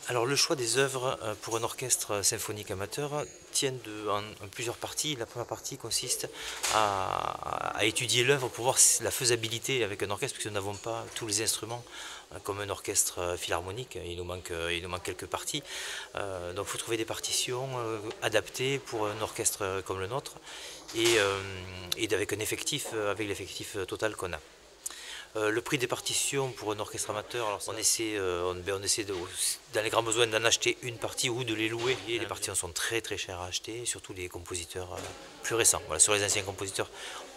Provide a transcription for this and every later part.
Alors le choix des œuvres pour un orchestre symphonique amateur tient en plusieurs parties. La première partie consiste à étudier l'œuvre pour voir la faisabilité avec un orchestre, puisque nous n'avons pas tous les instruments comme un orchestre philharmonique, il nous manque quelques parties. Donc il faut trouver des partitions adaptées pour un orchestre comme le nôtre et avec avec l'effectif total qu'on a. Le prix des partitions pour un orchestre amateur, alors on essaie dans les grands besoins d'en acheter une partie ou de les louer. Et les partitions sont très très chères à acheter, surtout les compositeurs plus récents. Voilà, sur les anciens compositeurs,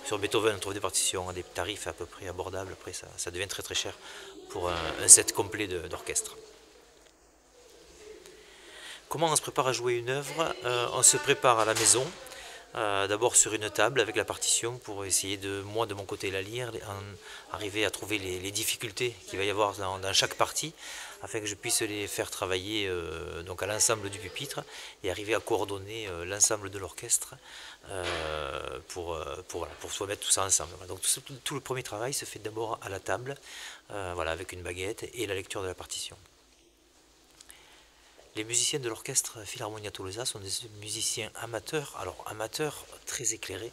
sur Beethoven, on trouve des partitions à des tarifs à peu près abordables. Après, ça devient très très cher pour un set complet d'orchestre. Comment on se prépare à jouer une œuvre? On se prépare à la maison, d'abord sur une table avec la partition pour essayer moi de mon côté la lire, arriver à trouver les difficultés qu'il va y avoir dans chaque partie afin que je puisse les faire travailler donc à l'ensemble du pupitre et arriver à coordonner l'ensemble de l'orchestre pour se mettre tout ça ensemble. Donc tout le premier travail se fait d'abord à la table, voilà, avec une baguette et la lecture de la partition. Les musiciens de l'orchestre Philharmonia Tolosa sont des musiciens amateurs, alors amateurs très éclairés.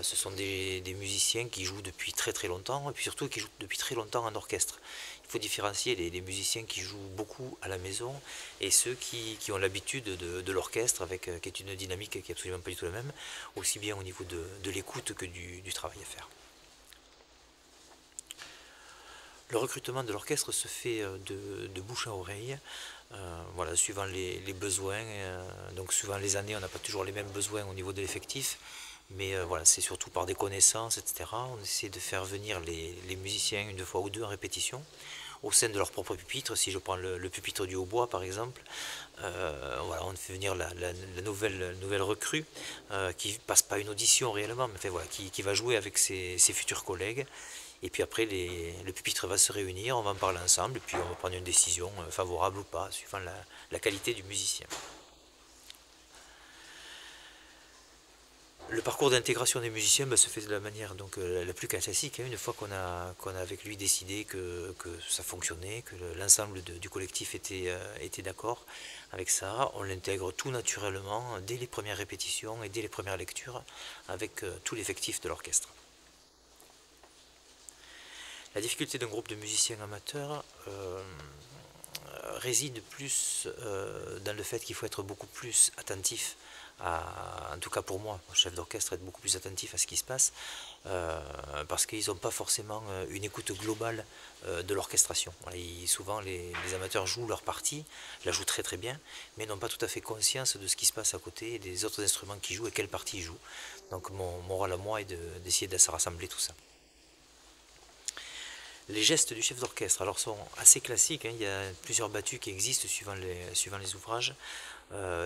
Ce sont des musiciens qui jouent depuis très très longtemps et puis surtout qui jouent depuis très longtemps en orchestre. Il faut différencier les musiciens qui jouent beaucoup à la maison et ceux qui ont l'habitude de l'orchestre qui est une dynamique qui est absolument pas du tout la même, aussi bien au niveau de l'écoute que du travail à faire. Le recrutement de l'orchestre se fait de bouche à oreille, voilà, suivant les besoins. Donc suivant les années, on n'a pas toujours les mêmes besoins au niveau de l'effectif, mais voilà, c'est surtout par des connaissances, etc. On essaie de faire venir les musiciens une fois ou deux en répétition, au sein de leur propre pupitre. Si je prends le pupitre du hautbois par exemple, voilà, on fait venir la nouvelle recrue qui passe pas une audition réellement, mais enfin, voilà, qui va jouer avec ses futurs collègues. Et puis après, le pupitre va se réunir, on va en parler ensemble, et puis on va prendre une décision favorable ou pas, suivant la qualité du musicien. Le parcours d'intégration des musiciens se fait de la manière donc, la plus classique. Une fois qu'on a avec lui décidé que ça fonctionnait, que l'ensemble du collectif était d'accord avec ça, on l'intègre tout naturellement dès les premières répétitions et dès les premières lectures avec tout l'effectif de l'orchestre. La difficulté d'un groupe de musiciens amateurs réside plus dans le fait qu'il faut être beaucoup plus attentif, en tout cas pour moi, chef d'orchestre, être beaucoup plus attentif à ce qui se passe, parce qu'ils n'ont pas forcément une écoute globale de l'orchestration. Voilà, souvent les amateurs jouent leur partie, la jouent très très bien, mais n'ont pas tout à fait conscience de ce qui se passe à côté, des autres instruments qui jouent et quelle partie ils jouent. Donc mon rôle à moi est d'essayer de se rassembler tout ça. Les gestes du chef d'orchestre alors sont assez classiques, hein. Il y a plusieurs battues qui existent suivant les ouvrages.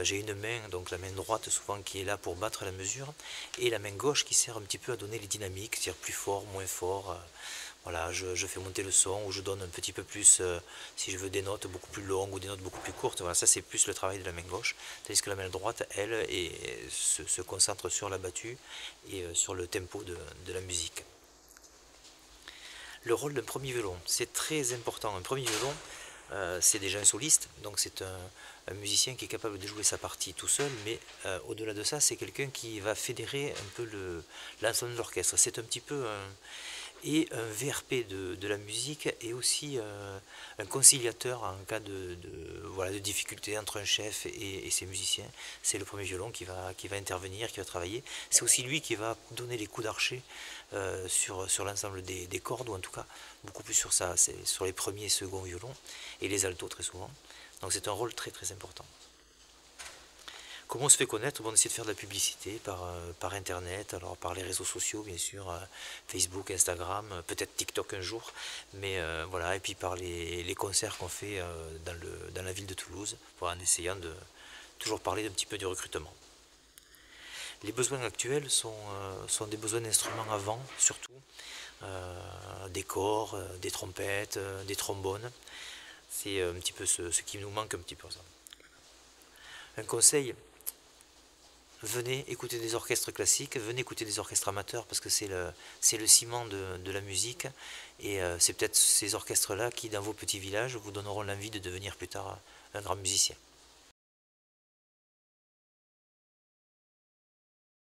J'ai une main, donc la main droite souvent qui est là pour battre la mesure, et la main gauche qui sert un petit peu à donner les dynamiques, c'est-à-dire plus fort, moins fort. Voilà, je fais monter le son ou je donne un petit peu plus, si je veux des notes beaucoup plus longues ou des notes beaucoup plus courtes. Voilà, ça c'est plus le travail de la main gauche, tandis que la main droite, elle, se concentre sur la battue et sur le tempo de la musique. Le rôle d'un premier violon, c'est très important. Un premier violon, c'est déjà un soliste, donc c'est un musicien qui est capable de jouer sa partie tout seul, mais au-delà de ça, c'est quelqu'un qui va fédérer un peu l'ensemble de l'orchestre. C'est un petit peu un VRP de la musique et aussi un conciliateur en cas voilà, de difficulté entre un chef et ses musiciens. C'est le premier violon qui va intervenir, qui va travailler. C'est aussi lui qui va donner les coups d'archet sur l'ensemble des cordes, ou en tout cas beaucoup plus sur ça, c'est sur les premiers et seconds violons, et les altos très souvent. Donc c'est un rôle très très important. Comment on se fait connaître? On essaie de faire de la publicité par internet, alors par les réseaux sociaux bien sûr, Facebook, Instagram, peut-être TikTok un jour, mais voilà, et puis par les concerts qu'on fait dans la ville de Toulouse, en essayant de toujours parler un petit peu du recrutement. Les besoins actuels sont des besoins d'instruments à vent surtout, des corps, des trompettes, des trombones. C'est un petit peu ce qui nous manque un petit peu. Ça. Un conseil, venez écouter des orchestres classiques, venez écouter des orchestres amateurs parce que c'est le ciment de la musique et c'est peut-être ces orchestres-là qui, dans vos petits villages, vous donneront l'envie de devenir plus tard un grand musicien.